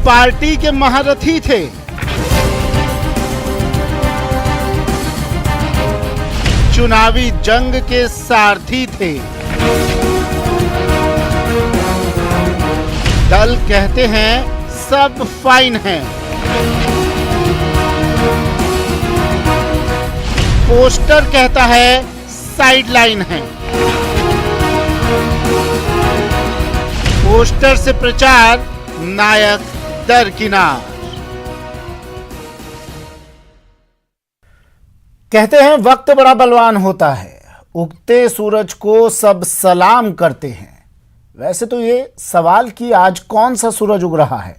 Party के महारथी थे। चुनावी जंग के सारथी थे। दल कहते हैं सब फाइन है। पोस्टर कहता है साइडलाइन है। पोस्टर से प्रचार, नायक दरकिनार। कहते हैं वक्त बड़ा बलवान होता है, उगते सूरज को सब सलाम करते हैं। वैसे तो ये सवाल कि आज कौन सा सूरज उग रहा है,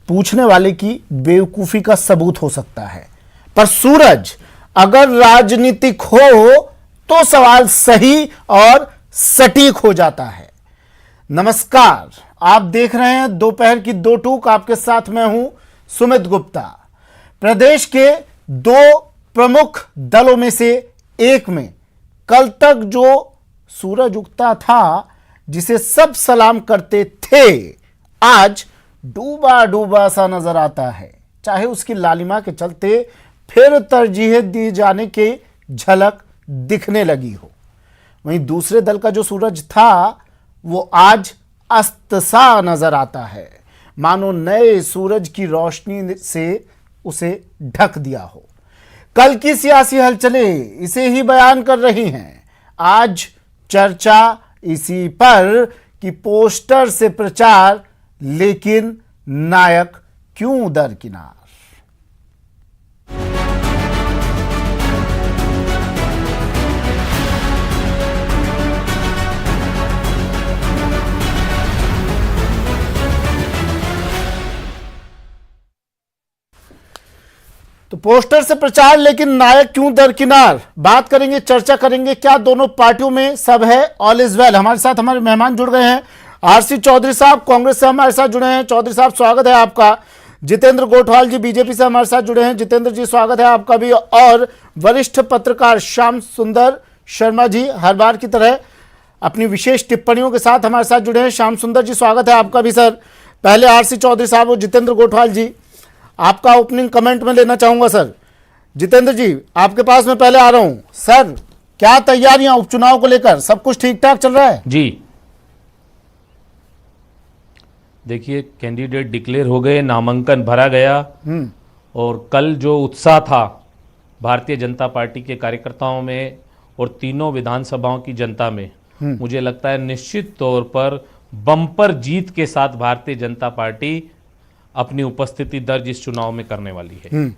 पूछने वाले की बेवकूफी का सबूत हो सकता है, पर सूरज अगर राजनीतिक हो तो सवाल सही और सटीक हो जाता है। नमस्कार, आप देख रहे हैं दोपहर की दो टूक। आपके साथ मैं हूं सुमित गुप्ता। प्रदेश के दो प्रमुख दलों में से एक में कल तक जो सूरज उगता था, जिसे सब सलाम करते थे, आज डूबा डूबा सा नजर आता है। चाहे उसकी लालिमा के चलते फिर तरजीह दी जाने की झलक दिखने लगी हो। वहीं दूसरे दल का जो सूरज था वो आज अस्त सा नजर आता है, मानो नए सूरज की रोशनी से उसे ढक दिया हो। कल की सियासी हलचलें इसे ही बयान कर रही हैं। आज चर्चा इसी पर कि पोस्टर से प्रचार, लेकिन नायक क्यों दरकिनार। तो पोस्टर से प्रचार, लेकिन नायक क्यों दरकिनार, बात करेंगे, चर्चा करेंगे। क्या दोनों पार्टियों में सब है, ऑल इज वेल। हमारे साथ हमारे मेहमान जुड़ गए हैं। आरसी चौधरी साहब कांग्रेस से हमारे साथ जुड़े हैं। चौधरी साहब स्वागत है आपका। जितेंद्र गोठवाल जी बीजेपी से हमारे साथ जुड़े हैं। जितेंद्र जी स्वागत है आपका भी। और वरिष्ठ पत्रकार श्याम सुंदर शर्मा जी हर बार की तरह अपनी विशेष टिप्पणियों के साथ हमारे साथ जुड़े हैं। श्याम सुंदर जी स्वागत है आपका भी सर। पहले आरसी चौधरी साहब और जितेंद्र गोठवाल जी, आपका ओपनिंग कमेंट में लेना चाहूंगा सर। जितेंद्र जी, आपके पास मैं पहले आ रहा हूं। सर, क्या तैयारियां उपचुनाव को लेकर, सब कुछ ठीक ठाक चल रहा है? जी, देखिए, कैंडिडेट डिक्लेयर हो गए, नामांकन भरा गया और कल जो उत्साह था भारतीय जनता पार्टी के कार्यकर्ताओं में और तीनों विधानसभाओं की जनता में, मुझे लगता है निश्चित तौर पर बम्पर जीत के साथ भारतीय जनता पार्टी अपनी उपस्थिति दर्ज इस चुनाव में करने वाली है।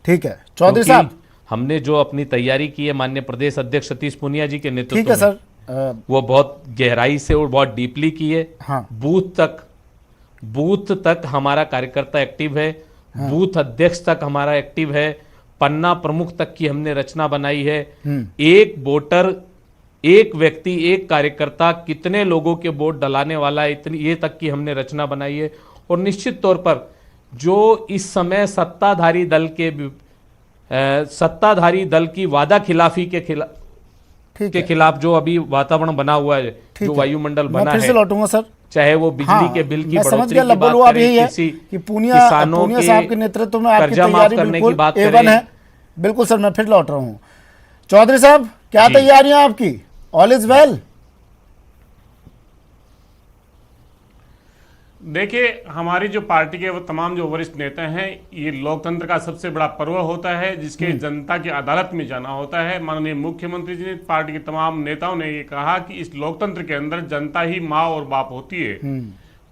ठीक है चौधरी साहब, हमने जो अपनी तैयारी की है माननीय प्रदेश अध्यक्ष सतीश पूनिया जी के नेतृत्व में, ठीक है सर, वो बहुत गहराई से और बहुत डीपली की है। हाँ। बूथ तक हमारा कार्यकर्ता एक्टिव है। हाँ। बूथ अध्यक्ष तक हमारा एक्टिव है। पन्ना प्रमुख तक की हमने रचना बनाई है। एक वोटर, एक व्यक्ति, एक कार्यकर्ता कितने लोगों के वोट डलाने वाला है, इतनी ये तक की हमने रचना बनाई है। और निश्चित तौर पर जो इस समय सत्ताधारी दल की वादा खिलाफी के खिलाफ जो अभी वातावरण बना हुआ है, जो वायुमंडल बना है, लौटूंगा सर, चाहे वो बिजली के बिल की बढ़ोतरी की बात करें, किसानों के नेतृत्व में आपकी तैयारी करने की बात करें। बिल्कुल सर, मैं फिर लौट रहा हूं। चौधरी साहब, क्या तैयारियां आपकी? All is well? देखिए, हमारी जो पार्टी के वो तमाम जो वरिष्ठ नेता हैं, ये लोकतंत्र का सबसे बड़ा पर्व होता है जिसके जनता की अदालत में जाना होता है। माननीय मुख्यमंत्री जी ने, पार्टी के तमाम नेताओं ने ये कहा कि इस लोकतंत्र के अंदर जनता ही माँ और बाप होती है।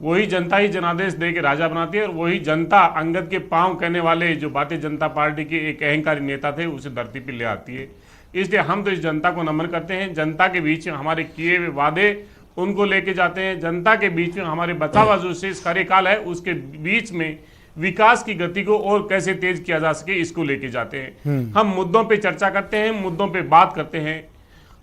वही जनता ही जनादेश दे के राजा बनाती है और वही जनता अंगद के पांव कहने वाले जो भारतीय जनता पार्टी के एक अहंकारी नेता थे उसे धरती पर ले आती है। इसलिए हम तो इस जनता को नमन करते हैं। जनता के बीच में हमारे किए हुए वादे उनको लेके जाते हैं। जनता के बीच में हमारे बचा हुआ जो शेष कार्यकाल है उसके बीच में विकास की गति को और कैसे तेज किया जा सके, इसको लेके जाते हैं। हम मुद्दों पे चर्चा करते हैं, मुद्दों पे बात करते हैं।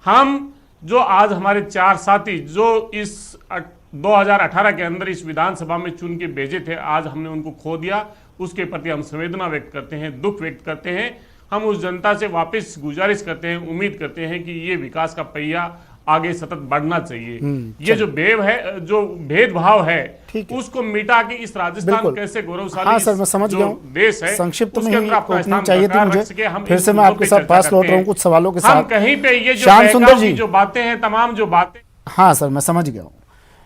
हम जो आज हमारे चार साथी जो इस 2018 के अंदर इस विधानसभा में चुन के भेजे थे, आज हमने उनको खो दिया, उसके प्रति हम संवेदना व्यक्त करते हैं, दुख व्यक्त करते हैं। हम उस जनता से वापस गुजारिश करते हैं, उम्मीद करते हैं कि ये विकास का पहिया आगे सतत बढ़ना चाहिए। ये जो भेदभाव है ठीक है। उसको मिटा के इस राजस्थान बिल्कुल। कैसे गौरवशाली हाँ सर, मैं समझ जो गया हूँ। देश है संक्षिप्त में उसके ही अंदर अपना ओपनिंग स्थान चाहिए थी बरकरार मुझे। रख सके। हम फिर इन से मैं मुद्दों आपके पे साथ चर्चा पास लौट करते रहा हूँ हैं। कुछ सवालों के हम साथ। कहीं पे ये जो श्याम सुंदर बहकाव जी, की जो बातें हैं, तमाम जो बातें हाँ सर मैं समझ गया हूँ।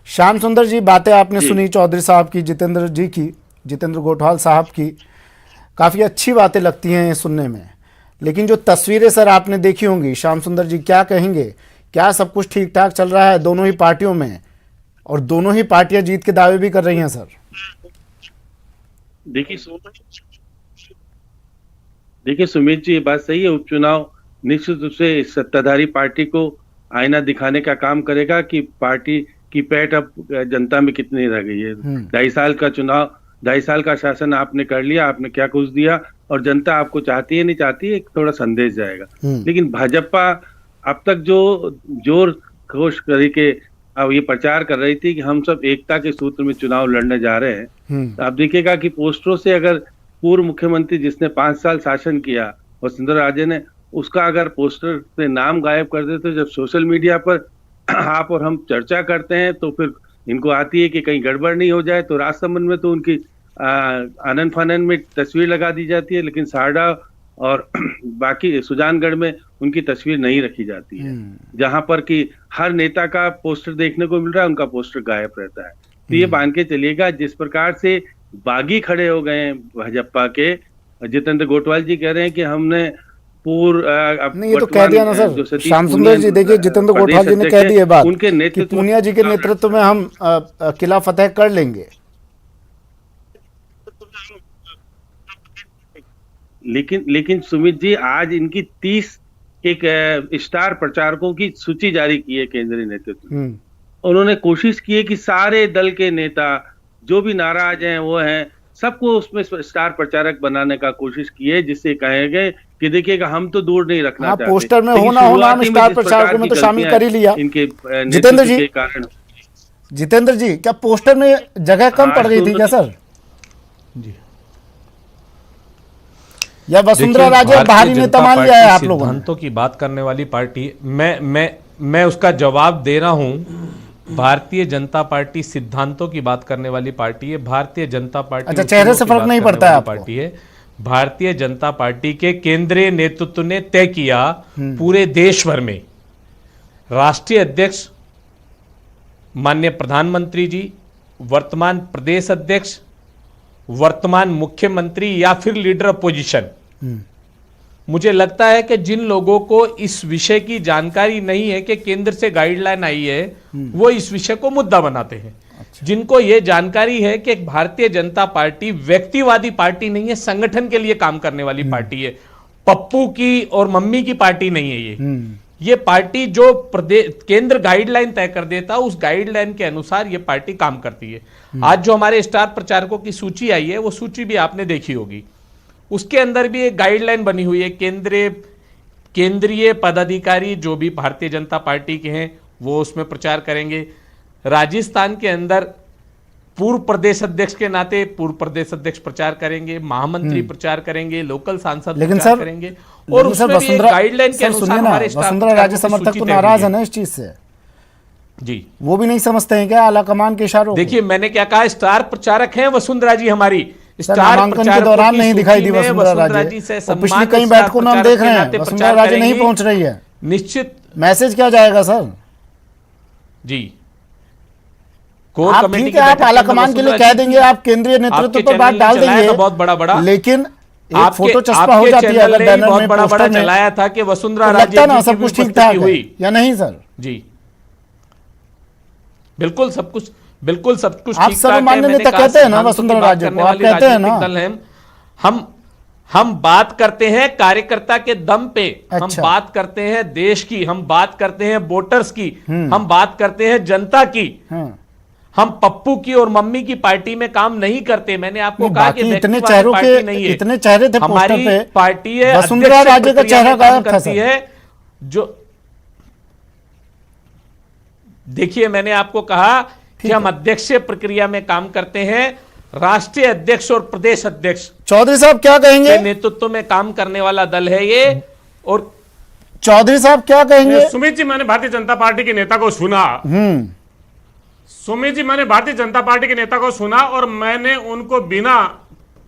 श्याम सुंदर जी, बातें आपने सुनी चौधरी साहब की, जितेंद्र जी की, जितेंद्र गोठवाल साहब की, काफ़ी अच्छी बातें लगती हैं सुनने में। लेकिन जो तस्वीरें सर आपने देखी होंगी, श्याम सुंदर जी क्या कहेंगे? क्या सब कुछ ठीक ठाक चल रहा है दोनों ही पार्टियों में, और दोनों ही पार्टियां जीत के दावे भी कर रही हैं सर? देखिए सुमित जी, ये बात सही है। उपचुनाव निश्चित रूप से सत्ताधारी पार्टी को आईना दिखाने का काम करेगा कि पार्टी की पैठ अब जनता में कितनी रह गई है। 2.5 साल का चुनाव, 2.5 साल का शासन आपने कर लिया, आपने क्या कुछ दिया, और जनता आपको चाहती है नहीं चाहती है, एक थोड़ा संदेश जाएगा। लेकिन भाजपा अब तक जो जोर खोश तरीके अब ये प्रचार कर रही थी कि हम सब एकता के सूत्र में चुनाव लड़ने जा रहे हैं, तो आप देखिएगा कि पोस्टरों से अगर पूर्व मुख्यमंत्री जिसने 5 साल शासन किया वसुंधरा राजे ने, उसका अगर पोस्टर से नाम गायब कर देते, जब सोशल मीडिया पर आप और हम चर्चा करते हैं तो फिर इनको आती है कि कहीं गड़बड़ नहीं हो जाए, तो राजसमंद में तो उनकी आनंद फानन में तस्वीर लगा दी जाती है, लेकिन सारडा और बाकी सुजानगढ़ में उनकी तस्वीर नहीं रखी जाती है, जहां पर कि हर नेता का पोस्टर देखने को मिल रहा है, उनका पोस्टर गायब रहता है। तो ये मान के चलिएगा जिस प्रकार से बागी खड़े हो गए हैं भाजपा के, जितेंद्र गोठवाल जी कह रहे हैं कि हमने नहीं, ये तो कह दिया ना सर श्याम सुंदर जी। देखिए जितेंद्र गोठवाल जी ने कह दी है बात उनके कि पूनिया जी के नेतृत्व में हम किला फतेह कर लेंगे। लेकिन सुमित जी, आज इनकी 30 एक स्टार प्रचारकों की सूची जारी की है केंद्रीय नेतृत्व। उन्होंने कोशिश की है कि सारे दल के नेता जो भी नाराज हैं वो हैं, सबको उसमें स्टार प्रचारक बनाने का कोशिश की है, जिससे कहेंगे कि देखिएगा हम तो दूर नहीं रखना चाहते। पोस्टर में होना हम स्टार प्रचारकों में तो शामिल कर ही लिया इनके जितेंद्र जी के कारण। जितेंद्र जी, क्या पोस्टर में जगह कम पड़ गई थी क्या सर जी? या वसुंधरा राजे बाहरी नेता मान लिया है आप लोगों ने? सिद्धांतों की बात करने वाली पार्टी, मैं उसका जवाब दे रहा हूं। भारतीय जनता पार्टी सिद्धांतों की बात करने वाली पार्टी है। भारतीय जनता पार्टी, अच्छा, चेहरे से फर्क नहीं पड़ता है आपको? पार्टी है। भारतीय जनता पार्टी के केंद्रीय नेतृत्व ने तय किया पूरे देश भर में राष्ट्रीय अध्यक्ष माननीय प्रधानमंत्री जी, वर्तमान प्रदेश अध्यक्ष, वर्तमान मुख्यमंत्री या फिर लीडर अपोजिशन, मुझे लगता है कि जिन लोगों को इस विषय की जानकारी नहीं है कि केंद्र से गाइडलाइन आई है, वो इस विषय को मुद्दा बनाते हैं। अच्छा। जिनको ये जानकारी है कि भारतीय जनता पार्टी व्यक्तिवादी पार्टी नहीं है, संगठन के लिए काम करने वाली पार्टी है, पप्पू की और मम्मी की पार्टी नहीं है। ये पार्टी जो प्रदेश केंद्र गाइडलाइन तय कर देता है, उस गाइडलाइन के अनुसार ये पार्टी काम करती है। आज जो हमारे स्टार प्रचारकों की सूची आई है, वो सूची भी आपने देखी होगी। उसके अंदर भी एक गाइडलाइन बनी हुई है। केंद्रीय पदाधिकारी जो भी भारतीय जनता पार्टी के हैं वो उसमें प्रचार करेंगे। राजस्थान के अंदर पूर्व प्रदेश अध्यक्ष के नाते पूर्व प्रदेश अध्यक्ष प्रचार करेंगे, महामंत्री प्रचार करेंगे, लोकल सांसद प्रचार करेंगे, और उसमें भी एक गाइडलाइन के अनुसार हमारे वसुंधरा राजे समर्थक तो नाराज है ना इस चीज से जी? वो भी नहीं समझते हैं क्या आला कमान के इशारों? देखिए मैंने क्या कहा, स्टार प्रचारक हैं वसुंधरा जी हमारी। नामांकन के दौरान नहीं दिखाई दी वसुंधरा राजे, पिछली कई बैठकों में हम देख रहे हैं वसुंधरा राजे नहीं पहुंच रही है। निश्चित मैसेज क्या जाएगा सर जी? आप ठीक है, आप आला कमान के लिए कह देंगे, आप केंद्रीय नेतृत्व पर बात डाल देंगे, बहुत बड़ा, लेकिन एक फोटो चस्पा हो जाती है अगर बैनर में, बड़ा चलाया था कि वसुंधरा राजे लगता ना सब कुछ ठीक ठाक हुई या नहीं सर? जी बिल्कुल सब कुछ आप सर्वमान्य नेता कहते हैं ना वसुंधरा राजे को, आप कहते हैं ना। हम बात करते हैं कार्यकर्ता के दम पे। अच्छा। हम बात करते हैं देश की, हम बात करते हैं वोटर्स की, हम बात करते हैं जनता की। हम पप्पू की और मम्मी की पार्टी में काम नहीं करते। मैंने आपको कहा कि इतने चेहरों के नहीं है, इतने चेहरे थे हमारी पार्टी है, वसुंधरा राजे का चेहरा गायब था सर। है जो देखिए मैंने आपको कहा कि हम अध्यक्षीय प्रक्रिया में काम करते हैं। राष्ट्रीय अध्यक्ष और प्रदेश अध्यक्ष चौधरी साहब क्या कहेंगे? नेतृत्व में काम करने वाला दल है ये। और चौधरी साहब क्या कहेंगे? सुमित जी, मैंने भारतीय जनता पार्टी के नेता को सुना। सुमित जी, मैंने भारतीय जनता पार्टी के नेता को सुना और मैंने उनको बिना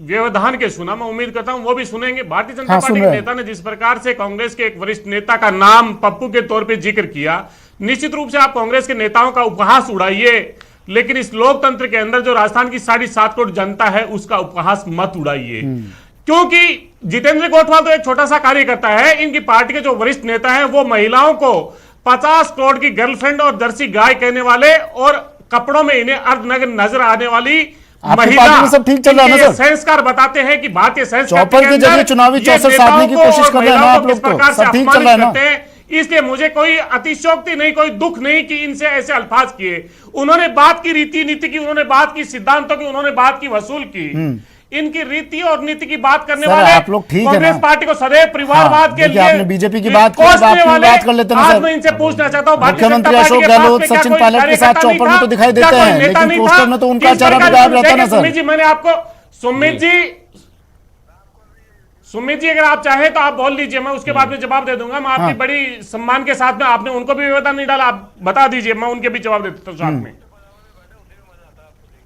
व्यवधान के सुना। मैं उम्मीद करता हूं वो भी सुनेंगे। भारतीय जनता पार्टी के नेता ने जिस प्रकार से कांग्रेस के एक वरिष्ठ नेता का नाम पप्पू के तौर पे जिक्र किया, निश्चित रूप से आप कांग्रेस के नेताओं का उपहास उड़ाइए, लेकिन इस लोकतंत्र के अंदर जो राजस्थान की 7.5 करोड़ जनता है उसका उपहास मत उड़ाइए। क्योंकि जितेंद्र गोठवाल तो एक छोटा सा कार्यकर्ता है, इनकी पार्टी के जो वरिष्ठ नेता है वो महिलाओं को 50 करोड़ की गर्लफ्रेंड और जर्सी गाय कहने वाले और कपड़ों में इन्हें अर्धनग्न नजर आने वाली महिला, सब ठीक चल रहा है ना सर? संस्कार बताते हैं कि भारतीय संस्कृति चौपर के जरिए चुनावी चौसर साधने की कोशिश कर रहे हैं आप लोग, तो सब ठीक चल रहा है ना? इसलिए मुझे कोई अतिशयोक्ति नहीं, कोई दुख नहीं कि इनसे ऐसे अल्फाज किए। उन्होंने बात की रीति नीति की, उन्होंने बात की सिद्धांतों की, उन्होंने बात की वसूल की। इनकी रीति और नीति की बात करने वाले आप लोग ठीक है कांग्रेस ना? पार्टी को सदैव परिवारवाद के लिए आपने बीजेपी की बात की, बात कर लेते हैं आज सर। मैं इनसे पूछना चाहता हूं, मुख्यमंत्री अशोक गहलोत सचिन पायलट के साथ चौपर में तो दिखाई देते हैं, लेकिन पोस्टर में तो उनका चेहरा भी गायब रहता है ना सर? सुमित जी, मैंने आपको सुमित जी अगर आप चाहें तो आप बोल लीजिए, मैं उसके बाद में जवाब दे दूंगा। मैं आपकी बड़ी सम्मान के साथ में, आपने उनको भी व्यवधान नहीं डाला, आप बता दीजिए, मैं उनके भी जवाब देता हूं साथ में।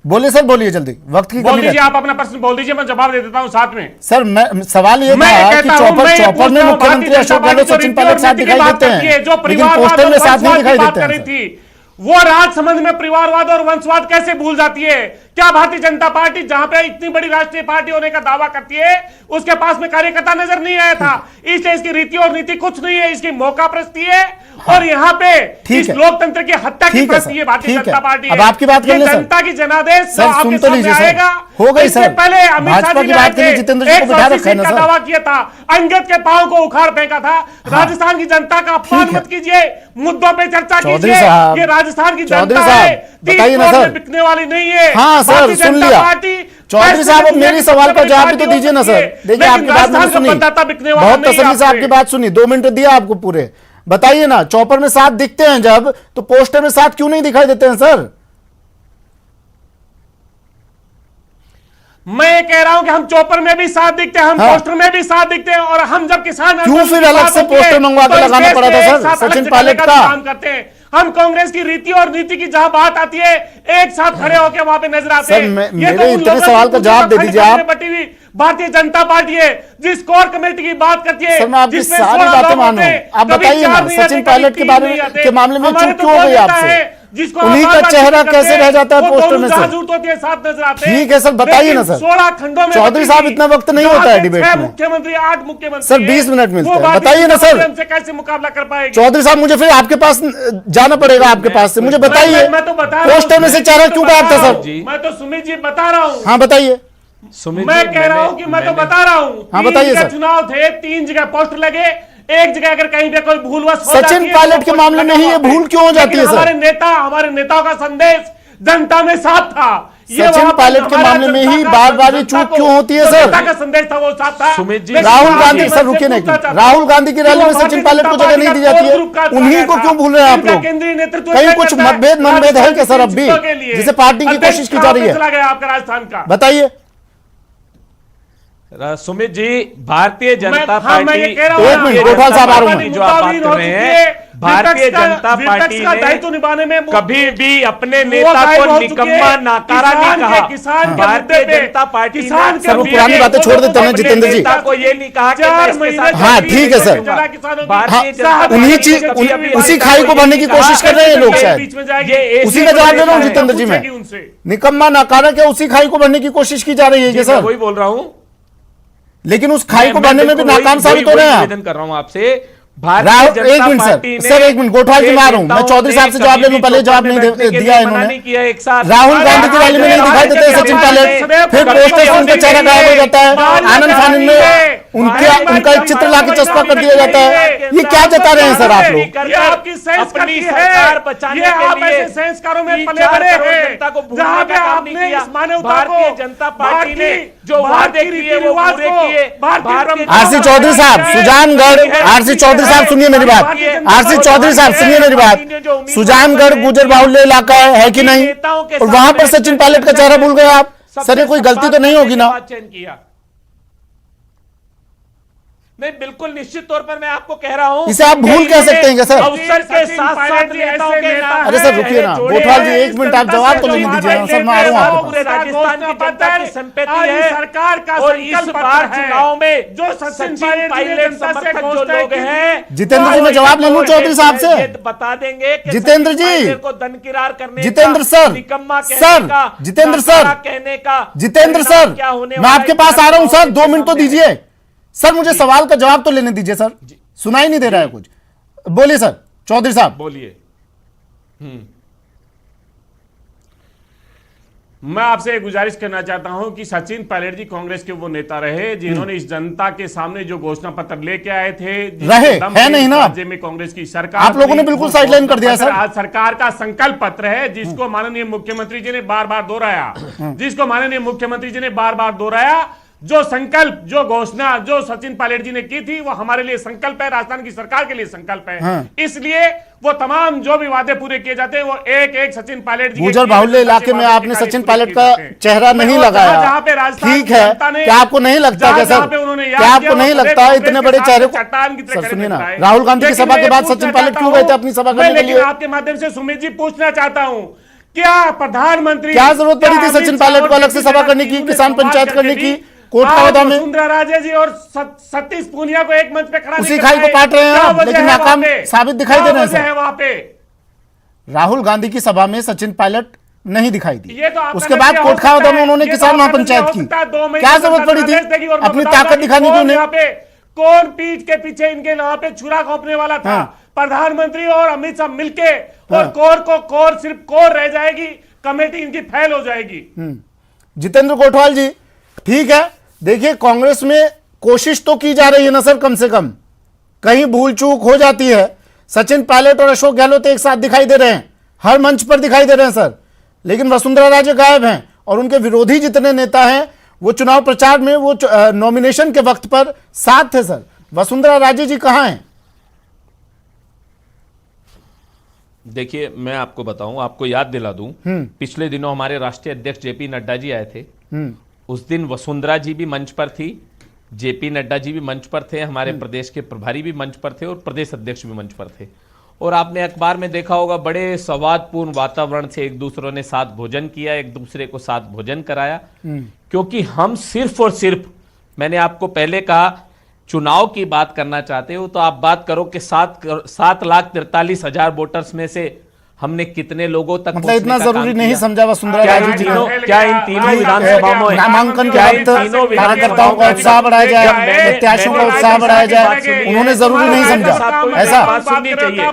बोलिए सर, बोलिए जल्दी, वक्त की बोल कमी दीजिए, है। आप अपना प्रश्न बोल दीजिए, मैं जवाब दे देता हूं साथ में। सर मैं सवाल ये था कि चौपर में मुख्यमंत्री अशोक गहलोत सचिन पायलट साथ दिखाई देते हैं, लेकिन पोस्टर में साथ नहीं दिखाई देते हैं। वो राजसमंद में परिवारवाद और वंशवाद कैसे भूल जाती है? क्या भारतीय जनता पार्टी जहां पे इतनी बड़ी राष्ट्रीय पार्टी होने का दावा करती है उसके पास में कार्यकर्ता नजर नहीं आया था? इसलिए इसकी रीति और नीति कुछ नहीं है, इसकी मौका प्रस्ती है और यहाँ पे इस लोकतंत्र की हत्या की प्रस्ती है भारतीय जनता पार्टी। अब आपकी बात कर ले सर। जनता की जनादेश सर सुन तो लीजिए सर, हो गई सर। पहले अमित शाह भाजपा जी की बात के लिए जितेंद्र जी को बिठा रखा है ना सर? दावा किया था, अंगद के पांव को उखाड़ फेंका था। राजस्थान की जनता का अपमान मत कीजिए, मुद्दों पे चर्चा कीजिए। ये राजस्थान की जनता है, बताइए ना सर, बिकने वाली नहीं है। हाँ सर, सुन लिया। चौधरी साहब अब मेरी सवाल का जवाब भी तो दीजिए ना सर। देखिए आपकी बात मैंने सुनी, बहुत तसल्ली से आपकी बात सुनी, 2 मिनट दिया आपको पूरे। बताइए ना, चौपर में साथ दिखते हैं जब, तो पोस्टर में साथ क्यों नहीं दिखाई देते हैं सर? मैं कह रहा हूं कि हम चौपर में भी साथ दिखते हैं, हम पोस्टर में भी साथ दिखते हैं, और हम जब किसान क्यों फिर अलग से पोस्टर मंगवा के लगाना पड़ा था सर सचिन पायलट का? काम करते हैं हम। कांग्रेस की रीति और नीति की जहां बात आती है, एक साथ खड़े होकर वहां पे नजर आते हैं। मेरे इतने सवाल का जवाब दे दीजिए आप। बटी हुई भारतीय जनता पार्टी है जिस कोर कमेटी की बात करती है, सर मैं आपकी सारी बातें मानूं, आप बताइए ना सचिन पायलट के मामले में चुप क्यों हो गई आपसे? उन्हीं का चेहरा कैसे रह जाता है पोस्टर में सर? साथ नजर आते हैं। ठीक है सर, बताइए ना सर। 16 खंडों में चौधरी साहब इतना वक्त नहीं होता है डिबेट में। मुख्यमंत्री 8 मुख्यमंत्री सर 20 मिनट मिलते हैं, बताइए ना सर। हमसे कैसे मुकाबला कर पाएंगे? चौधरी साहब मुझे फिर आपके पास जाना पड़ेगा, आपके पास से मुझे बताइए मैं तो बता रहा हूं, पोस्टर में से चेहरा क्यों गायब था सर? मैं तो सुमित जी बता रहा हूं। हाँ बताइए। मैं कह रहा हूं कि मैं तो बता रहा हूं। हाँ बताइए सर। चुनाव थे, 3 जगह पोस्टर लगे, एक जगह अगर कहीं पे कोई भूलवश सचिन पायलट के मामले में ही ये भूल क्यों हो जाती है सर? हमारे नेताओं का संदेश जनता में साफ था। सचिन पायलट के मामले में ही बार बार ये चूक क्यों होती है सर? जनता का संदेश था वो साफ था। सुमित जी, राहुल गांधी सर रुके नहीं, राहुल गांधी की रैली में सचिन पायलट को जगह नहीं दी जाती है, उन्हीं को क्यों भूल रहे हैं आप लोग? केंद्रीय नेतृत्व कहीं कुछ मतभेद है क्या सर अब भी, जिसे पार्टी की कोशिश की जा रही है? आपका राजस्थान का बताइए। सुमित जी, भारतीय जनता हाँ, पार्टी, एक मिनट गोपाल साहब आ रहा हूं, जो आप बात कर रहे हैं, भारतीय जनता पार्टी दायित्व निभाने में कभी भी अपने नेता को निकम्मा नाकारा नहीं कहा। भारतीय जनता पार्टी ने सर वो पुरानी बातें छोड़ देते हैं जितेंद्र जी। को ये नहीं कहा कि मैं इसके साथ हाँ ठीक है सर, उन्हीं चीज उसी खाई को भरने की कोशिश कर रहे हैं लोग, शायद उसी का जवाब दे रहा हूँ जितेंद्र जी। मैं निकम्मा नाकारा क्या उसी खाई को भरने की कोशिश की जा रही है सर? वही बोल रहा हूँ, लेकिन उस खाई को भरने में भी नाकाम साबित हो रहे हैं। निवेदन कर रहा हूं आपसे। एक मिनट सर, एक मिनट गोठवाल जी मार रहा हूं मैं, चौधरी साहब से जवाब ले लूं, पहले जवाब नहीं दिया इन्होंने। राहुल गांधी की रैली में नहीं दिखाई देते सचिन पायलट, फिर पोस्टर से उनका चेहरा गायब हो जाता है, आनंद फानंद में उनका एक चित्र लाके चस्पा कर दिया जाता है। ये क्या जता रहे हैं सर आप लोग? आपकी अपनी सरकार बचाने के लिए संस्कारों में पले बड़े हैं, जहां पे आपने इस मानवता को, भारतीय जनता पार्टी ने जो वादे किए वो पूरे किए। आरसी चौधरी साहब सुजानगढ़, आरसी चौधरी साहब सुनिए मेरी बात, आरसी चौधरी साहब सुनिए मेरी बात, सुजानगढ़ गुजर बाहुल्य इलाका है कि नहीं? और वहां पर सचिन पायलट का चेहरा भूल गए आप? सर ये कोई गलती तो नहीं होगी ना? नहीं, बिल्कुल निश्चित तौर पर मैं आपको कह रहा हूं, इसे आप भूल कह सकते हैं क्या सर? अवसर के साथ साथ नेताओं के नाम अरे सर रुकिए ना, कोटवाल जी 1 मिनट आप जवाब तो लेने दीजिए ना सर, मैं आ रहा हूं आपके पूरे पास। राजस्थान की जनता की संपत्ति है सरकार का और इस बार चुनाव में जो सचिन पायलट समर्थक जो लोग हैं, जितेंद्र जी मैं जवाब ले लूं चौधरी साहब से? ये बता देंगे कि जितेंद्र सचिन जी, पायलट को दनकिरार करने जितेंद्र का, सर, निकम्मा कहने सर, का, जितेंद्र सर, नाकारा कहने का, जितेंद्र परिणाम सर, क्या होने मैं वाला आपके है, पास आ रहा हूं सर, 2 मिनट तो सामने है। दीजिए सर, मुझे सवाल का जवाब तो लेने दीजिए सर, सुनाई नहीं दे रहा है कुछ, बोलिए सर चौधरी साहब। बोलिए। मैं आपसे एक गुजारिश करना चाहता हूं कि सचिन पायलट जी कांग्रेस के वो नेता रहे जिन्होंने इस जनता के सामने जो घोषणा पत्र लेके आए थे, रहे, जिसके दम है पे नहीं इस ना? राज्य में कांग्रेस की सरकार आप लोगों ने बनी, बिल्कुल वो साइडलाइन कर घोषणा दिया पत्र सर। आज सरकार का संकल्प पत्र है, जिसको माननीय मुख्यमंत्री जी ने बार बार दोहराया, जिसको माननीय मुख्यमंत्री जी ने बार बार दोहराया। जो संकल्प, जो घोषणा जो सचिन पायलट जी ने की थी, वो हमारे लिए संकल्प है, राजस्थान की सरकार के लिए संकल्प है। हाँ। इसलिए वो तमाम जो भी वादे पूरे किए जाते हैं, वो एक एक सचिन पायलट जी के गुजर किए बाहुल्य गए इलाके में वादे आपने के कार्य सचिन पूरे पायलट किए का जाते हैं। चेहरा नहीं लगाया, जहां पे राजस्थान ठीक की है, जनता ने- क्या आपको नहीं लगता क्या जहां सर, पे उन्होंने याद क्या आपको किया, नहीं वो लगता कांग्रेस इतने के बड़े साथ चेहरे चट्टान की तरह सर खड़े सुनिए ना, दिख रहा है। राहुल गांधी की लेकिन सभा के मैं बाद पूछना सचिन पायलट चाहता क्यों गए थे हूं, अपनी सभा मैं करने के लेकिन लिए? आपके माध्यम से सुमित जी पूछना चाहता हूं, क्या प्रधानमंत्री, क्या जरूरत पड़ी थी क्या सचिन अमित पायलट शाह को और अलग से जेपी सभा नड्डा करने की, उन्होंने किसान सवाल पंचायत करके करने की, दी? कोटखावदा आज में वसुंधरा राजे जी और सतीश पूनिया को एक मंच पे खड़ा उसी लेकर खाई को आए। काट रहे हैं क्या आप, वजह लेकिन है नाकाम वहाँ पे? साबित दिखाई क्या दे रहे हैं वजह सर। है वहाँ पे? राहुल गांधी की सभा में सचिन पायलट नहीं दिखाई दी, ये तो आपका उसके बाद नजरिया हो कोटखावदा सकता में है, उन्होंने ये तो किसान आपका महापंचायत नजरिया हो की, सकता है, 2 महीने क्या से जरूरत पड़ी थी आदेश देगी और मैं अपनी बताऊंगा ताकत कि दिखाने की कौन उन्हें? यहाँ पे कौन पीठ के पीछे इनके यहाँ पे छुरा घोंपने वाला था? हाँ। प्रधानमंत्री और अमित शाह मिलके, और कोर सिर्फ कोर रह जाएगी, कमेटी इनकी फेल हो जाएगी। जितेंद्र कोटवाल जी, ठीक है, देखिए कांग्रेस में कोशिश तो की जा रही है ना सर, कम से कम कहीं भूल चूक हो जाती है। सचिन पायलट और अशोक गहलोत एक साथ दिखाई दे रहे हैं, हर मंच पर दिखाई दे रहे हैं सर, लेकिन वसुंधरा राजे गायब हैं और उनके विरोधी जितने नेता हैं वो चुनाव प्रचार में, वो नॉमिनेशन के वक्त पर साथ थे सर। वसुंधरा राजे जी कहां हैं? देखिए, मैं आपको बताऊं, आपको याद दिला दूं, पिछले दिनों हमारे राष्ट्रीय अध्यक्ष जेपी नड्डा जी आए थे। उस दिन वसुंधरा जी भी मंच पर थी, जेपी नड्डा जी भी मंच पर थे, हमारे प्रदेश के प्रभारी भी मंच पर थे और प्रदेश अध्यक्ष भी मंच पर थे। और आपने अखबार में देखा होगा, बड़े सौहार्दपूर्ण वातावरण से एक दूसरों ने साथ भोजन किया, एक दूसरे को साथ भोजन कराया, क्योंकि हम सिर्फ और सिर्फ, मैंने आपको पहले कहा, चुनाव की बात करना चाहते हो तो आप बात करो कि 7,43,000 वोटर्स में से हमने कितने लोगों तक मतलब इतना जरूरी नहीं समझा वसुंधरा क्या राजे जी ने? क्या इन तीनों विधानसभाओं में नामांकन के क्या इन वक्त तीनों कार्यकर्ताओं का उत्साह बढ़ाया जाए, प्रत्याशियों का उत्साह बढ़ाया जाए, उन्होंने जरूरी नहीं समझा ऐसा? बात सुननी चाहिए।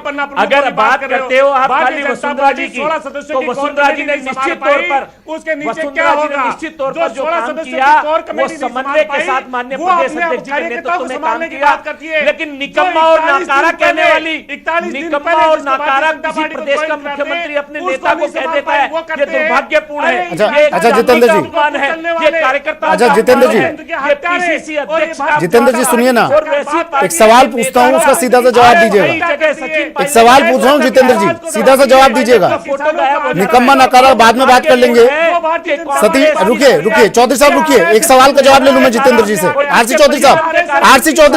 अगर बात करते हो आप खाली वसुंधरा जी की, तो वसुंधरा जी ने निश्चित तौर पर, वसुंधरा जी ने निश्चित तौर पर जो काम किया वो समन्वय के साथ माननीय प्रदेश अध्यक्ष जी के नेतृत्व में काम किया। लेकिन निकम्मा और नाकारा कहने वाली, निकम्मा और नाकारा किसी प्रदेश का मुख्यमंत्री अपने नेता को कह देता है, ये दुर्भाग्यपूर्ण है। अच्छा जितेंद्र जी, ये कार्यकर्ता, अच्छा जितेंद्र जी, ये पीसीसी अध्यक्ष का, जितेंद्र जी सुनिए ना, एक सवाल पूछता हूं, उसका सीधा सा जवाब दीजिएगा। एक सवाल पूछ रहा हूं जितेंद्र जी, सीधा सा जवाब दीजिएगा। निकम्मा नकारा बाद में बात कर लेंगे। सतीश रुकिए चौधरी साहब रुकिए, एक सवाल का जवाब ले लूं मैं जितेंद्र जी से। आरसी चौधरी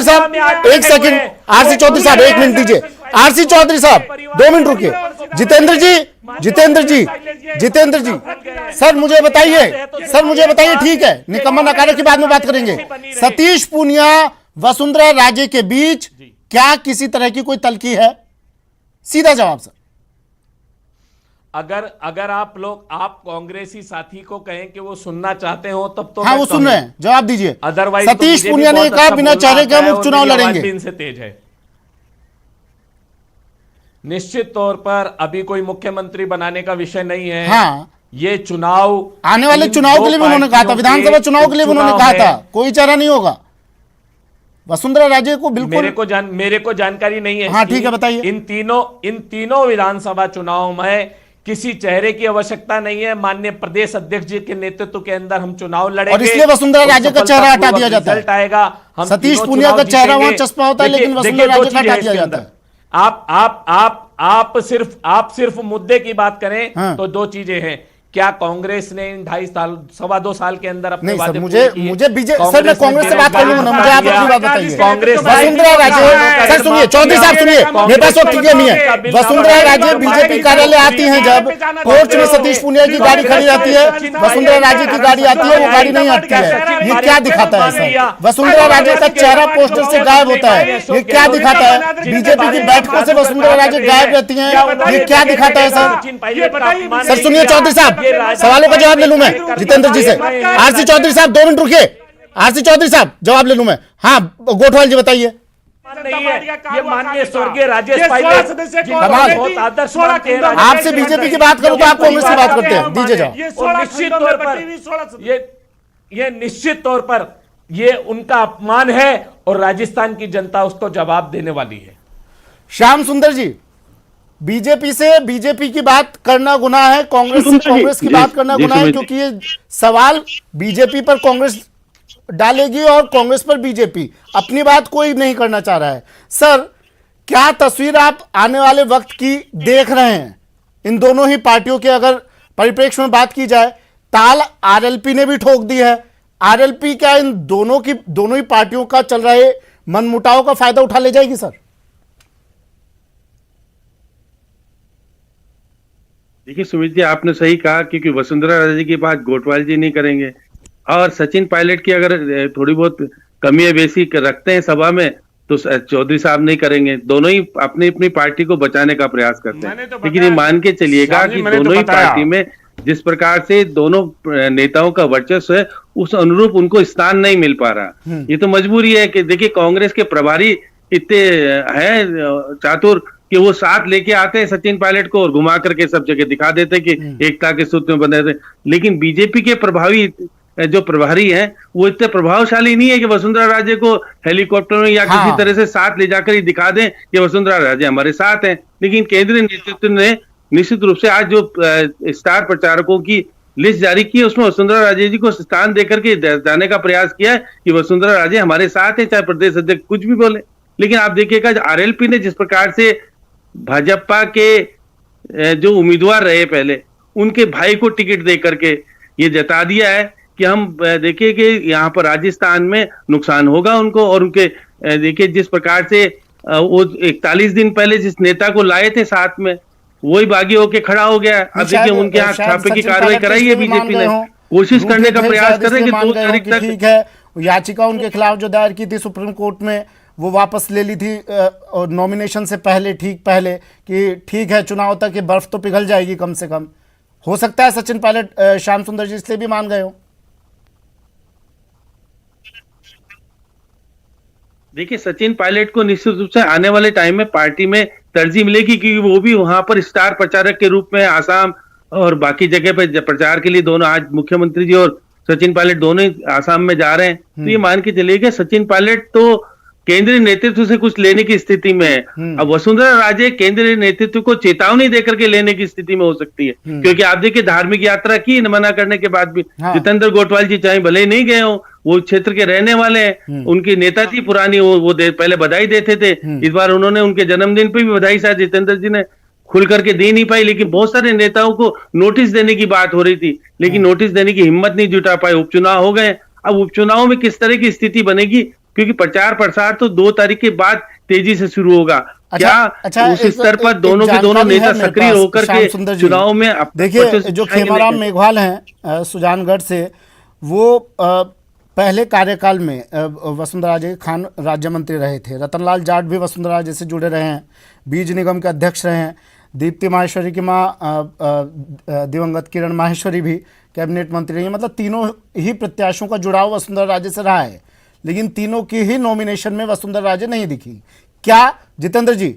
साहब, एक सेकंड, आरसी चौधरी साहब 1 मिनट दीजिए। आरसी चौधरी साहब 2 मिनट रुकिए। जितेंद्र जी सर मुझे बताइए, ठीक है, निकम्मा नकारे की बाद में बात करेंगे। सतीश पूनिया वसुंधरा राजे के बीच क्या किसी तरह की कोई तल्खी है? सीधा जवाब सर। अगर आप कांग्रेसी साथी को कहें कि वो सुनना चाहते हो तब तो हाँ वो सुन रहे हैं, जवाब दीजिए। अदरवाइज सतीश पूनिया ने कहा बिना चेहरे के हम उपचुनाव लड़ेंगे। इनसे तेज है। निश्चित तौर पर अभी कोई मुख्यमंत्री बनाने का विषय नहीं है। हाँ, ये चुनाव आने वाले चुनाव के लिए भी उन्होंने कहा था, विधानसभा चुनाव के लिए भी उन्होंने कहा था कोई चेहरा नहीं होगा। वसुंधरा राजे को बिल्कुल मेरे को जानकारी नहीं है। हाँ ठीक है, बताइए। इन तीनों विधानसभा चुनाव में किसी चेहरे की आवश्यकता नहीं है। माननीय प्रदेश अध्यक्ष जी के नेतृत्व के अंदर हम चुनाव लड़ेंगे और इसलिए वसुंधरा राजे का चेहरा हटा दिया जाता है। रिजल्ट आएगा, हम सतीश तीनों पूनिया का चुनाव चेहरा वहां जीतेंगे। चस्पा होता है, लेकिन वसुंधरा राजे का हटा दिया जाता है। आप सिर्फ मुद्दे की बात करें हाँ। तो 2 चीजें हैं क्या कांग्रेस ने इन 2.5 साल 2.25 साल के अंदर अपने नहीं सर, वादे मुझे पूरे किए? मुझे बीजेपी सर, मैं कांग्रेस से बात कर लूंगा ना, मुझे आप अपनी बात बताइए। कांग्रेस वसुंधरा राजे, सर सुनिए, चौधरी साहब सुनिए, मेरे पास वक्त नहीं है। वसुंधरा राजे बीजेपी कार्यालय आती हैं, जब कोर्ट में सतीश पूनिया की गाड़ी खड़ी रहती है, वसुंधरा राजे की गाड़ी आती है, वो गाड़ी नहीं हटती है। ये क्या दिखाता है सर? वसुंधरा राजे का चेहरा पोस्टर से गायब होता है, ये क्या दिखाता है? बीजेपी की बैठकों से वसुंधरा राजे गायब रहती हैं, ये क्या दिखाता है सर? सर सुनिए चौधरी साहब, सवालों का जवाब ले लूं मैं जितेंद्र जी से। आरसी चौधरी साहब 2 मिनट रुकिए। आरसी चौधरी साहब जवाब ले लूं मैं। हाँ गोठवाल जी बताइए। नहीं है, ये माननीय स्वर्गीय राजेश पायलट बहुत आदर्श मानते हैं। आपसे बीजेपी की बात करूं तो आप कांग्रेस की बात करते हैं, दीजिए जवाब। और निश्चित तौर पर ये निश्चित तौर पर ये उनका अपमान है और राजस्थान की जनता उसको जवाब देने वाली है। श्याम सुंदर जी, बीजेपी से बीजेपी की बात करना गुनाह है, कांग्रेस से कांग्रेस की बात करना गुनाह है, क्योंकि ये सवाल बीजेपी पर कांग्रेस डालेगी और कांग्रेस पर बीजेपी। अपनी बात कोई नहीं करना चाह रहा है। सर क्या तस्वीर आप आने वाले वक्त की देख रहे हैं इन दोनों ही पार्टियों के? अगर परिप्रेक्ष्य में बात की जाए, ताल आरएलपी ने भी ठोक दी है। आरएलपी क्या इन दोनों ही पार्टियों का चल रहे मनमुटाव का फायदा उठा ले जाएगी सर? देखिए सुमित जी, आपने सही कहा, क्योंकि वसुंधरा राजे की बात गोठवाल जी नहीं करेंगे और सचिन पायलट की अगर थोड़ी बहुत कमी बेसी रखते हैं सभा में तो चौधरी साहब नहीं करेंगे। दोनों ही अपनी अपनी पार्टी को बचाने का प्रयास करते हैं, लेकिन ये मान के चलिएगा कि दोनों ही पार्टी में जिस प्रकार से दोनों नेताओं का वर्चस्व है उस अनुरूप उनको स्थान नहीं मिल पा रहा। ये तो मजबूरी है कि देखिए कांग्रेस के प्रभारी इतने हैं चातुर कि वो साथ लेके आते हैं सचिन पायलट को और घुमा करके सब जगह दिखा देते कि एकता के सूत्र में बंधे थे। लेकिन बीजेपी के प्रभावी जो प्रभारी हैं वो इतने प्रभावशाली नहीं है कि वसुंधरा राजे को हेलीकॉप्टर में या किसी तरह से साथ ले जाकर ही दिखा दें कि वसुंधरा राजे हमारे साथ हैं। लेकिन केंद्रीय नेतृत्व ने निश्चित रूप से आज जो स्टार प्रचारकों की लिस्ट जारी की है उसमें वसुंधरा राजे जी को स्थान देकर के जाने का प्रयास किया है कि वसुंधरा राजे हमारे साथ है, चाहे प्रदेश अध्यक्ष कुछ भी बोले। लेकिन आप देखिएगा आरएलपी ने जिस प्रकार से भाजपा के जो उम्मीदवार रहे पहले उनके भाई को टिकट दे करके ये जता दिया है कि हम देखिए कि यहाँ पर राजस्थान में नुकसान होगा उनको। और उनके देखिए जिस प्रकार से वो 41 दिन पहले जिस नेता को लाए थे साथ में वही बागी होके खड़ा हो गया। अब देखिए उनके यहाँ छापे की कार्रवाई कराई है बीजेपी ने, कोशिश करने का प्रयास कर रहे हैं कि 2 तारीख तक। ठीक है, याचिका उनके खिलाफ जो दायर की थी सुप्रीम कोर्ट में वो वापस ले ली थी नॉमिनेशन से पहले, ठीक पहले, कि ठीक है चुनाव तक ये बर्फ तो पिघल जाएगी कम से कम। हो सकता है सचिन पायलट श्याम सुंदर जी इसलिए भी मान गए हो। देखिए सचिन पायलट को निश्चित रूप से आने वाले टाइम में पार्टी में तरजीह मिलेगी क्योंकि वो भी वहां पर स्टार प्रचारक के रूप में आसाम और बाकी जगह पे प्रचार के लिए दोनों आज मुख्यमंत्री जी और सचिन पायलट दोनों ही आसाम में जा रहे हैं। तो ये मान के चलिए सचिन पायलट तो केंद्रीय नेतृत्व से कुछ लेने की स्थिति में है। अब वसुंधरा राजे केंद्रीय नेतृत्व को चेतावनी देकर के लेने की स्थिति में हो सकती है, क्योंकि आप देखिए धार्मिक यात्रा की मना करने के बाद भी जितेंद्र गोठवाल जी चाहे भले ही नहीं गए हो, वो क्षेत्र के रहने वाले हैं, उनकी नेता थी पुरानी, वो पहले बधाई देते थे। इस बार उन्होंने उनके जन्मदिन पे भी बधाई शायद जितेंद्र जी ने खुल करके दे नहीं पाई, लेकिन बहुत सारे नेताओं को नोटिस देने की बात हो रही थी, लेकिन नोटिस देने की हिम्मत नहीं जुटा पाए। उपचुनाव हो गए। अब उपचुनाव में किस तरह की स्थिति बनेगी, क्योंकि प्रचार प्रसार तो 2 तारीख के बाद तेजी से शुरू होगा। क्या उस स्तर पर दोनों के दोनों नेता सक्रिय होकर के चुनाव में देखिए जो खेमाराम मेघवाल हैं सुजानगढ़ से, वो पहले कार्यकाल में वसुंधरा राजे खान राज्य मंत्री रहे थे। रतनलाल जाट भी वसुंधरा राजे से जुड़े रहे हैं, बीज निगम के अध्यक्ष रहे हैं। दीप्ति माहेश्वरी की माँ दिवंगत किरण माहेश्वरी भी कैबिनेट मंत्री रही है। मतलब तीनों ही प्रत्याशियों का जुड़ाव वसुंधरा राजे से रहा है, लेकिन तीनों की ही नॉमिनेशन में वसुंधरा राजे नहीं दिखी। क्या जितेंद्र जी,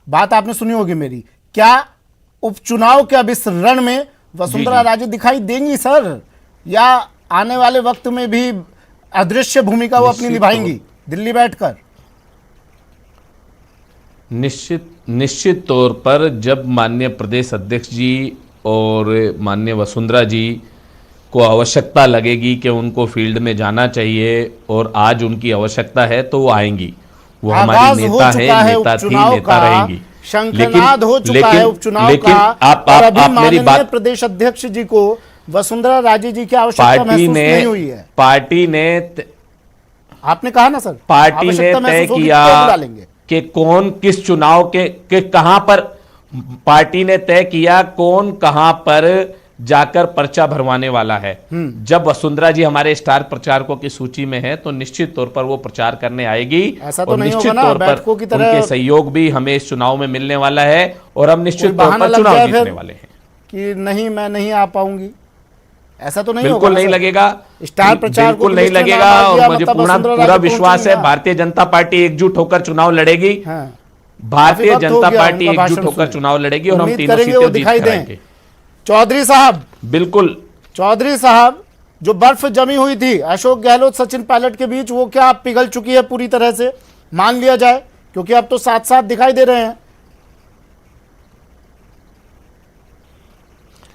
बात आपने सुनी होगी मेरी, क्या उपचुनाव के अब इस रण में वसुंधरा राजे दिखाई देंगी सर, या आने वाले वक्त में भी अदृश्य भूमिका वो अपनी निभाएंगी दिल्ली बैठकर? निश्चित तौर पर जब माननीय प्रदेश अध्यक्ष जी और माननीय वसुंधरा जी को आवश्यकता लगेगी कि उनको फील्ड में जाना चाहिए और आज उनकी आवश्यकता है तो वो आएंगी। वो हमारी नेता है, नेता थी, नेता रहेंगी। शंखनाद हो चुका है उपचुनाव लेकिन का, आप और अभी मेरी माननीय बात, प्रदेश अध्यक्ष जी को वसुंधरा राजे जी की आवश्यकता पार्टी महसूस ने नहीं हुई है। आपने कहा ना सर, पार्टी ने आवश्यकता तय महसूस होगी किया तो बुला लेंगे। कि कौन किस चुनाव के कहां पर, पार्टी ने तय किया कौन कहां पर जाकर पर्चा भरवाने वाला है। जब वसुंधरा जी हमारे स्टार प्रचारकों की सूची में है तो निश्चित तौर पर वो प्रचार करने आएगी, ऐसा तो और नहीं निश्चित होगा ना तौर पर बैठकों की तरह उनके सहयोग भी हमें इस चुनाव में मिलने वाला है, और हम निश्चित कोई तौर बहाना पर लग चुनाव जाए जीतने फिर वाले हैं। कि नहीं मैं नहीं आ पाऊंगी, ऐसा तो नहीं होगा बिल्कुल ना नहीं सर? लगेगा, स्टार प्रचारकों बिल्कुल की नहीं लिस्ट में लगेगा, नाम आ गया, और मुझे मतलब पूरा वसुंधरा पूरा राजे विश्वास है पहुंचेंगी। भारतीय जनता पार्टी एकजुट होकर चुनाव लड़ेगी। हाँ। भारतीय काफी वक्त हो जनता गया पार्टी उनका एकजुट भाषण होकर सुने। चुनाव लड़ेगी, और हम उम्मीद तीनों करेंगे वो सीटें जीत दिखाई कर दें। आएंगे। चौधरी साहब, बिल्कुल चौधरी साहब, जो बर्फ जमी हुई थी अशोक गहलोत सचिन पायलट के बीच, वो क्या अब पिघल चुकी है पूरी तरह से, मान लिया जाए? क्योंकि अब तो साथ साथ दिखाई दे रहे हैं।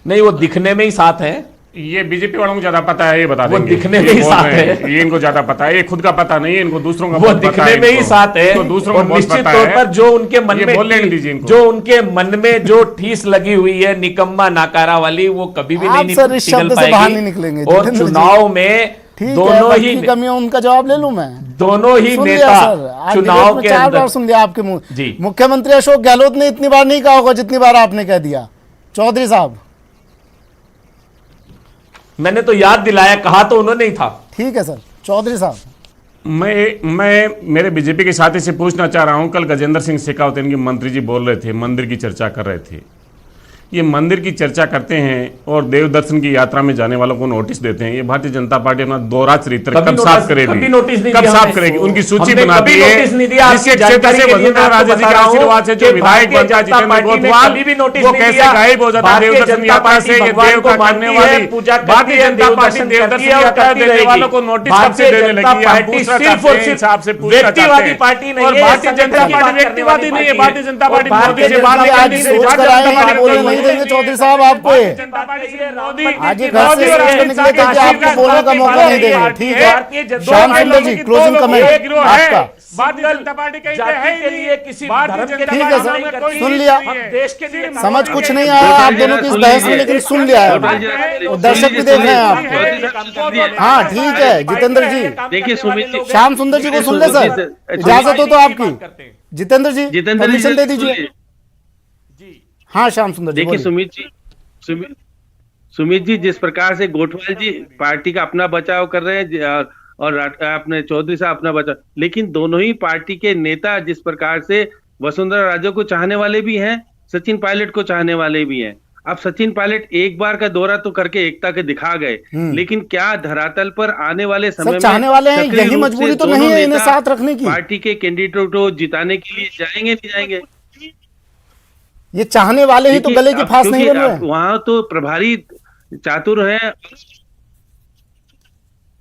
नहीं, वो दिखने में ही साथ हैं। ये बीजेपी वालों को ज्यादा पता है, ये बता वो देंगे। दिखने ये में ही बोल साथ रहे हैं, है। ये इनको ज्यादा पता है, ये खुद का पता नहीं है इनको, दूसरों का वो बहुत पता दिखने है में ही इनको। साथ है, इनको दूसरों और को बहुत निश्चित पता तौर है। पर जो उनके मन ये में बोलने दीजिए इनको। जो उनके मन में जो ठीस लगी हुई है निकम्मा नाकारा वाली, वो कभी भी आप नहीं सर इस पिघल शब्द से बाहर नहीं पाएगी। निकलेंगे और जितेंद्र जी। चुनाव में ठीक है, दोनों वक्त ही की कमी है, उनका जवाब ले लूं मैं? दोनों ही सुन लिया नेता सर, आज चुनाव डिबेट में के 4 बार अंदर, सुन लिया आपके मुंह। जी। मुख्यमंत्री अशोक गहलोत ने इतनी बार नहीं कहा होगा जितनी बार आपने कह दिया। चौधरी साहब, मैंने तो याद दिलाया, कहा तो उन्होंने ही था। ठीक है सर। चौधरी साहब, मैं मेरे बीजेपी के साथी से पूछना चाह रहा हूं, कल गजेंद्र सिंह शेखावत इनके मंत्री जी बोल रहे थे, मंदिर की चर्चा कर रहे थे। ये मंदिर की चर्चा करते हैं और देव दर्शन की यात्रा में जाने वालों को नोटिस देते हैं। ये भारतीय जनता पार्टी अपना दोहरा चरित्र कब साफ करेगी? कभी नोटिस नहीं कब दिया साफ हमने। करेगी? उनकी सूची हमने बनाती कभी है, नोटिस नहीं दिया। जिसके आपकी क्षेत्र से जानकारी के लिए वसुंधरा मैं आपको राजे जी के बता रहा हूं आशीर्वाद से जो कि विधायक भारतीय बनता है जनता जितेंद्र पार्टी ने गोठवाल, कभी भी नोटिस वो नहीं कैसे दिया। गायब हो जाता है भारतीय देव दर्शन जनता यात्रा पार्टी से? ये भगवान देव को का करने मानती है, वाली पूजा करती भारतीय है, जनता देव पार्टी दर्शन देव करती दर्शन है और यात्रा करती देने रहेगी। वालों को नोटिस कब से भारतीय देने जनता लगी है? हम पार्टी पूछना सिर्फ चाहते और हैं, सिर्फ हिसाब से पूछना चाहते व्यक्तिवादी हैं। पार्टी नहीं और है, भारतीय जनता संगठन की पार्टी बात करने व्यक्तिवादी वाली नहीं है, पार्टी भारतीय जनता है। पार्टी और मोदी से भारतीय बात जनता नहीं आज पार्टी करती, सोच भारतीय कर आए जनता हैं कि पार्टी बोलने कोई नहीं मोदी देंगे नहीं चौधरी है। साहब आपको। भारतीय जनता पार्टी से मोदी आज ये घर से मोदी और इसलिए अमित शाह निकले थे कि आपको आशीर्वाद बोलने का मौका नहीं देंगे। पार्टी ठीक है। है, श्याम सुंदर जी, क्लोजिंग कमेंट गिरोह है। आपका। भारतीय जनता पार्टी कहीं पे है ही नहीं। किसी भारतीय धर्म के जनता ठीक है पार्टी सर, नाम का कोई सुन चीज लिया। नहीं है। देश के लिए समझ कुछ नहीं आया आप दोनों की इस बहस में, लेकिन सुन लिया है आपने। और दर्शक भी देख रहे हैं आपको। हाँ ठीक है जितेंद्र जी, देखिए सुमित जी, श्याम सुंदर जी को सुन ले सर, इजाजत हो तो आपकी। जितेंद्र जी परमिशन दे दीजिए। हाँ श्याम सुंदर जी देखिए बोलिए। सुमित जी जिस प्रकार से गोठवाल जी पार्टी का अपना बचाव कर रहे हैं और अपने चौधरी साहब अपना बचाव, लेकिन दोनों ही पार्टी के नेता जिस प्रकार से वसुंधरा राजे को चाहने वाले भी हैं, सचिन पायलट को चाहने वाले भी हैं। अब सचिन पायलट एक बार का दौरा तो करके एकता के दिखा गए, लेकिन क्या धरातल पर आने वाले समय सर चाहने वाले हैं, सक्रिय यही रूप मजबूरी से तो दोनों नहीं है इन्हें नेता साथ रखने की? पार्टी के कैंडिडेट को जिताने के लिए जाएंगे नहीं जाएंगे? ये चाहने वाले ही तो गले की फांस नहीं बन रहे हैं। वहां तो प्रभारी चातुर है।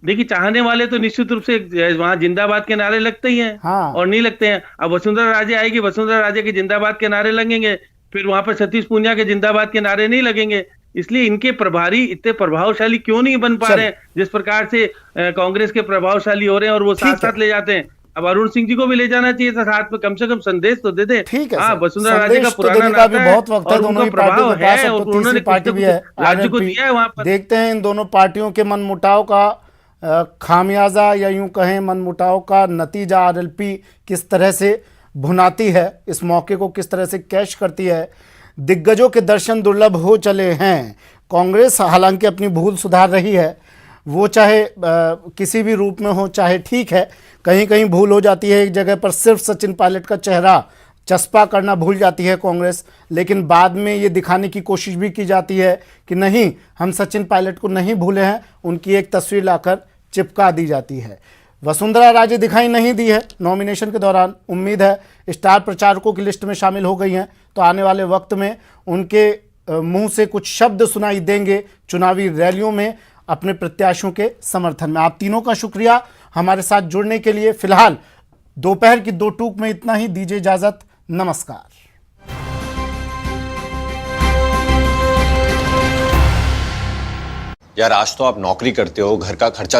देखिए चाहने वाले तो निश्चित रूप से वहां जिंदाबाद के नारे लगते ही हैं। हाँ। और नहीं लगते हैं। अब वसुंधरा राजे आएगी, वसुंधरा राजे के जिंदाबाद के नारे लगेंगे, फिर वहां पर सतीश पूनिया के जिंदाबाद के नारे नहीं लगेंगे। इसलिए इनके प्रभारी इतने प्रभावशाली क्यों नहीं बन पा रहे हैं जिस प्रकार से कांग्रेस के प्रभावशाली हो रहे हैं और वो साथ साथ ले जाते हैं। अब अरुण सिंह जी को भी ले जाना चाहिए था साथ में, कम से कम संदेश तो दे दे। ठीक है हाँ, सर, वसुंधरा राजे का संदेश तो पुराना देने का भी नाता है बहुत वक्त है, और दोनों उनका ही पार्टियों प्रभाव के पास। है अब और तो उन्होंने तीसरी पार्टी भी है राज्य को RLP। दिया है वहां पर। देखते हैं इन दोनों पार्टियों के मनमुटाव का खामियाजा या यूं कहें मनमुटाव का नतीजा RLP किस तरह से भुनाती है, इस मौके को किस तरह से कैश करती है। दिग्गजों के दर्शन दुर्लभ हो चले हैं। कांग्रेस हालांकि अपनी भूल सुधार रही है, वो चाहे किसी भी रूप में हो, चाहे ठीक है, कहीं कहीं भूल हो जाती है। एक जगह पर सिर्फ सचिन पायलट का चेहरा चस्पा करना भूल जाती है कांग्रेस, लेकिन बाद में ये दिखाने की कोशिश भी की जाती है कि नहीं हम सचिन पायलट को नहीं भूले हैं, उनकी एक तस्वीर लाकर चिपका दी जाती है। वसुंधरा राजे दिखाई नहीं दी है नॉमिनेशन के दौरान। उम्मीद है स्टार प्रचारकों की लिस्ट में शामिल हो गई हैं, तो आने वाले वक्त में उनके मुंह से कुछ शब्द सुनाई देंगे चुनावी रैलियों में अपने प्रत्याशियों के समर्थन में। आप तीनों का शुक्रिया हमारे साथ जुड़ने के लिए। फिलहाल दोपहर की 2 टूक में इतना ही, दीजिए इजाजत, नमस्कार। यार आज तो आप नौकरी करते हो, घर का खर्चा